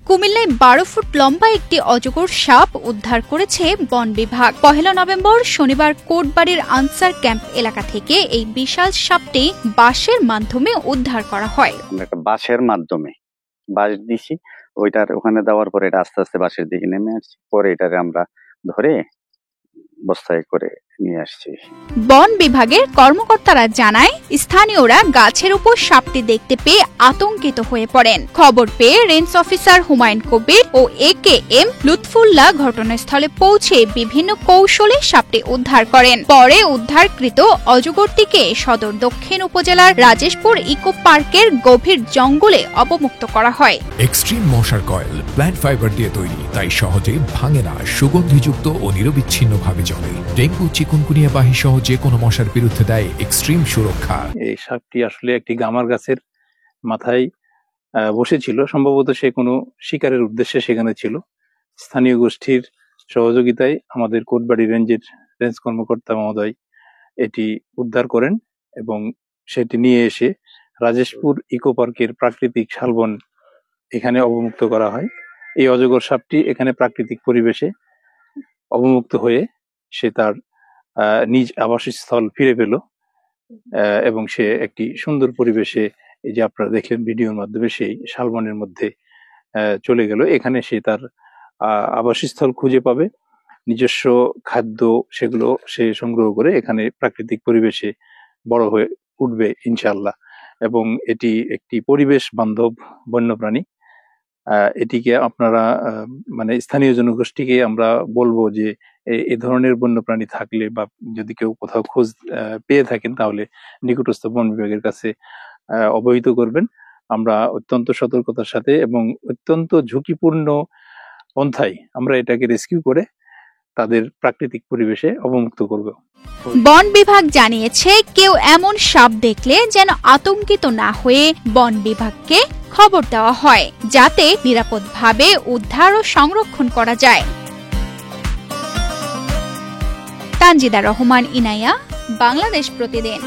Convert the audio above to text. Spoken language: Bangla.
কুমিল্লায় 12 ফুট লম্বা একটি অজগর সাপ উদ্ধার করেছে বন বিভাগ। 1 নভেম্বর শনিবার কোটবাড়ির আনসার ক্যাম্প এলাকা থেকে এই বিশাল সাপটি বাঁশের মাধ্যমে উদ্ধার করা হয়। বাঁশের মাধ্যমে বাঁশ দিছি, ওইটার ওখানে দেওয়ার পরে এটা আস্তে আস্তে বাঁশের দিকে নেমে আসছে, পরে এটাকে আমরা ধরে বস্তায় করে নিয়ে আসছি। বন বিভাগের কর্মকর্তারা জানায়, স্থানীয়রা গাছের উপর সাপটি দেখতে পেয়ে আতঙ্কিত হয়ে পড়েন। খবর পেয়ে রেঞ্জ অফিসার হুমায়ুন কবির ও AKM লুৎফুল্লাহ ঘটনাস্থলে পৌঁছে বিভিন্ন কৌশলে সাপটি উদ্ধার করেন। পরে উদ্ধারকৃত অজগরটিকে সদর দক্ষিণ উপজেলার রাজেশপুর ইকো পার্কের গভীর জঙ্গলে অবমুক্ত করা হয়। এক্সট্রিম মশার কয়েল প্ল্যান্ট ফাইবার দিয়ে তৈরি, তাই সহজে ভাঙে না, সুগন্ধিযুক্ত ও নিরবিচ্ছিন্নভাবে চলে। ডেঙ্গু, চিকুনগুনিয়া বাহি সহ যে কোনো মশার বিরুদ্ধে দেয় এক্সট্রিম সুরক্ষা। এই সাপটি আসলে একটি গামার গাছের মাথায় বসেছিল, সম্ভবত সে কোনো শিকারের উদ্দেশ্যে সেখানে ছিল। স্থানীয় গোষ্ঠীর সহযোগিতায় আমাদের কোটবাড়ি রেঞ্জ কর্মকর্তা মহোদয় এটি উদ্ধার করেন এবং সেটি নিয়ে এসে রাজেশপুর ইকো পার্কের প্রাকৃতিক শালবন এখানে অবমুক্ত করা হয়। এই অজগর সাপটি এখানে প্রাকৃতিক পরিবেশে অবমুক্ত হয়ে সে তার নিজ আবাসস্থল ফিরে পেল এবং সে একটি সুন্দর পরিবেশে, এই যে আপনারা দেখলেন ভিডিওর মাধ্যমে, সেই শালবনের মধ্যে চলে গেল। এখানে সে তার আবাসস্থল খুঁজে পাবে, নিজস্ব খাদ্য সেগুলো সে সংগ্রহ করে এখানে প্রাকৃতিক পরিবেশে বড় হয়ে উঠবে ইনশাআল্লাহ। এবং এটি একটি পরিবেশ বান্ধব বন্যপ্রাণী। এটিকে আপনারা মানে স্থানীয় জনগোষ্ঠীকে আমরা বলবো যে এ ধরনের বন্যপ্রাণী থাকলে বা যদি কেউ কোথাও খোঁজ পেয়ে থাকেন তাহলে নিকটস্থ বন বিভাগের কাছে অবহিত করবেন। আমরা অত্যন্ত সতর্কতার সাথে এবং অত্যন্ত ঝুঁকিপূর্ণ পন্থায় আমরা এটাকে রেস্কিউ করে তাদের প্রাকৃতিক পরিবেশে অবমুক্ত করব। বন বিভাগ জানিয়েছে, কেউ এমন সাপ দেখলে যেন আতঙ্কিত না হয়ে বন বিভাগকে খবর দেওয়া হয়, যাতে নিরাপদভাবে উদ্ধার ও সংরক্ষণ করা যায়। তানজিদা রহমান, ইনায়া, বাংলাদেশ প্রতিদিন।